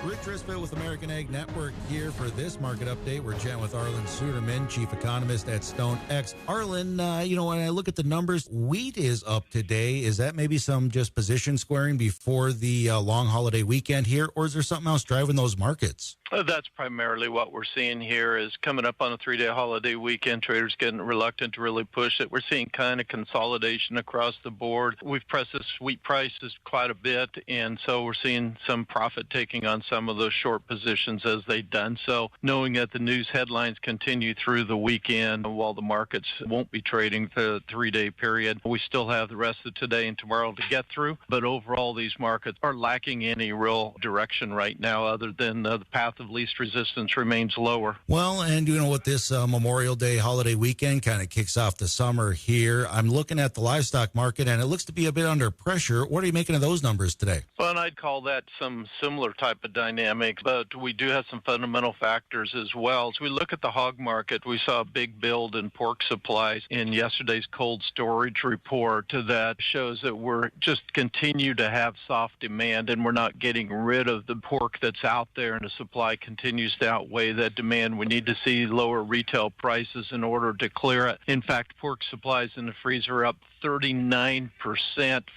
Rick Trisbett with American Ag Network here for this market update. We're chatting with Arlen Suderman, chief economist at StoneX. Arlen, when I look at the numbers, wheat is up today. Is that maybe some just position squaring before the long holiday weekend here, or is there something else driving those markets? That's primarily what we're seeing here is coming up on a 3-day holiday weekend, traders getting reluctant to really push it. We're seeing kind of consolidation across the board. We've pressed this wheat prices quite a bit, and so we're seeing some profit taking on some of those short positions as they've done so, knowing that the news headlines continue through the weekend while the markets won't be trading for the 3-day period. We still have the rest of today and tomorrow to get through, but overall these markets are lacking any real direction right now other than the path of least resistance remains lower. Well, and with this Memorial Day holiday weekend kind of kicks off the summer here. I'm looking at the livestock market, and it looks to be a bit under pressure. What are you making of those numbers today? Well, and I'd call that some similar type of dynamic, but we do have some fundamental factors as well. As we look at the hog market, we saw a big build in pork supplies in yesterday's cold storage report that shows that we're just continue to have soft demand, and we're not getting rid of the pork that's out there, and the supply continues to outweigh that demand. We need to see lower retail prices in order to clear it. In fact, pork supplies in the freezer are up 39%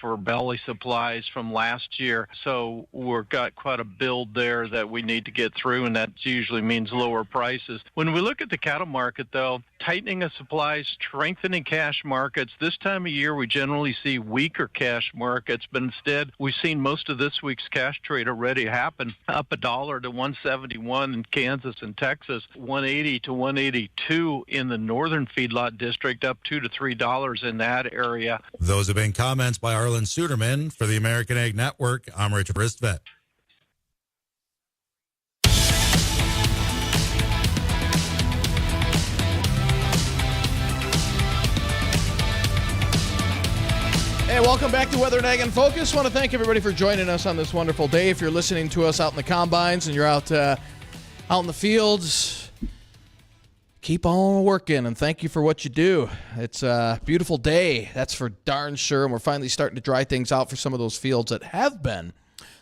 for belly supplies from last year. So we've got quite a build there that we need to get through, and that usually means lower prices. When we look at the cattle market, though, tightening of supplies, strengthening cash markets. This time of year, we generally see weaker cash markets, but instead, we've seen most of this week's cash trade already happen, up $1 to 171 in Kansas and Texas, 180 to 182 in the northern feedlot district, up $2 to $3 in that area. Those have been comments by Arlen Suderman for the American Ag Network. I'm Rich Trisbett. Hey, welcome back to Weather and Ag in Focus. Want to thank everybody for joining us on this wonderful day. If you're listening to us out in the combines and you're out in the fields, keep on working, and thank you for what you do. It's a beautiful day, that's for darn sure, and we're finally starting to dry things out for some of those fields that have been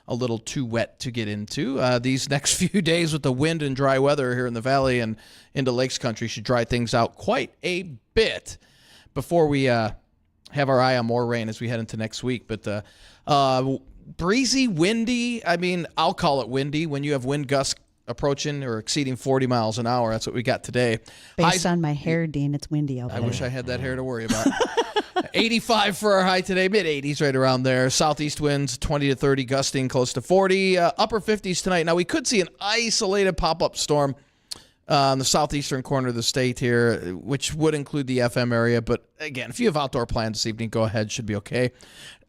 a little too wet to get into. These next few days with the wind and dry weather here in the valley and into Lakes Country should dry things out quite a bit before we have our eye on more rain as we head into next week. But breezy, windy, I'll call it windy when you have wind gusts approaching or exceeding 40 miles an hour. That's what we got today. Based on my hair, Dean, it's windy out there. I wish I had that hair to worry about. 85 for our high today, mid-80s right around there. Southeast winds 20 to 30, gusting close to 40. Upper 50s tonight. Now, we could see an isolated pop-up storm in the southeastern corner of the state here, which would include the FM area. But, again, if you have outdoor plans this evening, go ahead. Should be okay.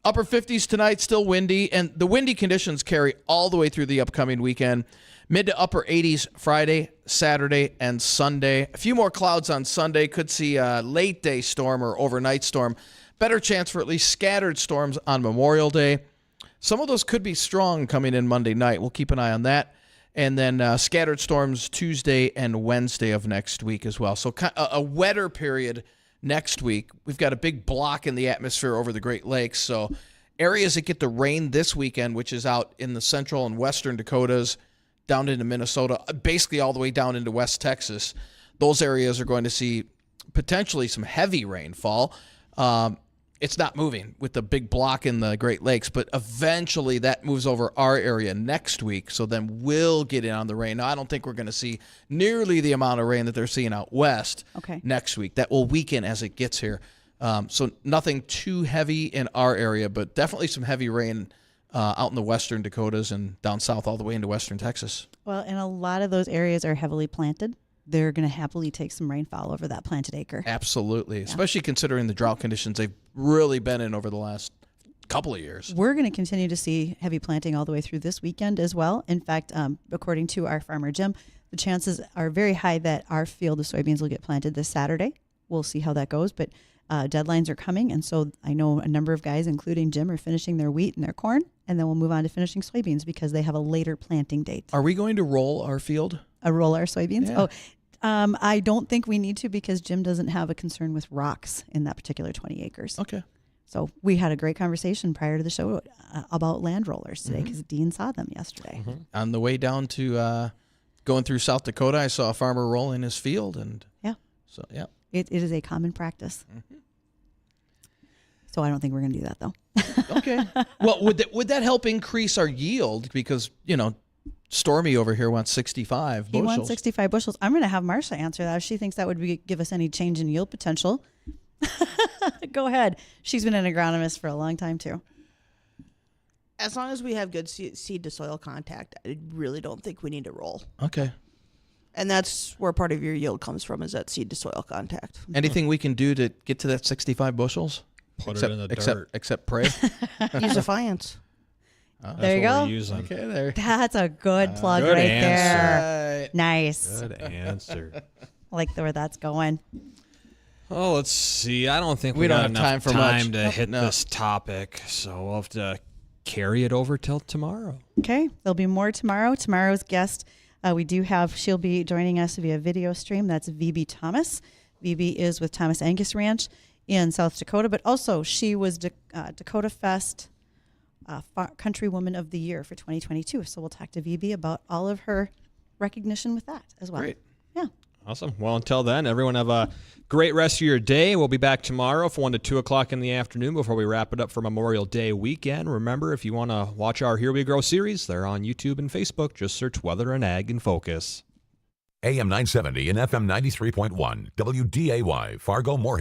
Upper 50s tonight, still windy. And the windy conditions carry all the way through the upcoming weekend. Mid to upper 80s Friday, Saturday, and Sunday. A few more clouds on Sunday. Could see a late day storm or overnight storm. Better chance for at least scattered storms on Memorial Day. Some of those could be strong coming in Monday night. We'll keep an eye on that. And then scattered storms Tuesday and Wednesday of next week as well. So a wetter period next week. We've got a big block in the atmosphere over the Great Lakes. So areas that get the rain this weekend, which is out in the central and western Dakotas, down into Minnesota, basically all the way down into West Texas. Those areas are going to see potentially some heavy rainfall. It's not moving with the big block in the Great Lakes, but eventually that moves over our area next week, so then we'll get in on the rain. Now, I don't think we're going to see nearly the amount of rain that they're seeing out west next week. That will weaken as it gets here. So nothing too heavy in our area, but definitely some heavy rain out in the western Dakotas and down south all the way into western Texas. Well, and a lot of those areas are heavily planted. They're going to happily take some rainfall over that planted acre. Absolutely, especially considering the drought conditions they've really been in over the last couple of years. We're going to continue to see heavy planting all the way through this weekend as well. In fact, according to our farmer Jim, the chances are very high that our field of soybeans will get planted this Saturday. We'll see how that goes, but deadlines are coming, and so I know a number of guys, including Jim, are finishing their wheat and their corn, and then we'll move on to finishing soybeans because they have a later planting date. Are we going to roll our field? Roll our soybeans? Yeah. I don't think we need to because Jim doesn't have a concern with rocks in that particular 20 acres. Okay. So we had a great conversation prior to the show about land rollers today because Dean saw them yesterday. On the way down to going through South Dakota, I saw a farmer roll in his field, and It is a common practice. So I don't think we're going to do that, though. Okay. Well, would that help increase our yield? Because, Stormy over here wants 65 bushels. He wants 65 bushels. I'm going to have Marsha answer that if she thinks that would give us any change in yield potential. Go ahead. She's been an agronomist for a long time, too. As long as we have good seed to soil contact, I really don't think we need to roll. Okay. And that's where part of your yield comes from, is that seed to soil contact. Anything we can do to get to that 65 bushels? Put it in the dirt. Except pray. Use Affiance. There you go. Okay, there. That's a good plug Good right answer. there. Nice. Good answer. I like where that's going. Oh, let's see. I don't think We we don't got have enough time for time much. to hit No. this topic, so we'll have to carry it over till tomorrow. Okay. There'll be more tomorrow. Tomorrow's guest, she'll be joining us via video stream. That's VB Thomas. VB is with Thomas Angus Ranch in South Dakota, but also she was Dakota Fest Country Woman of the Year for 2022. So we'll talk to VB about all of her recognition with that as well. Great. Yeah. Awesome. Well, until then, everyone have a great rest of your day. We'll be back tomorrow from 1 to 2 o'clock in the afternoon before we wrap it up for Memorial Day weekend. Remember, if you want to watch our Here We Grow series, they're on YouTube and Facebook. Just search Weather and Ag in Focus. AM 970 and FM 93.1, WDAY, Fargo, Moorhead.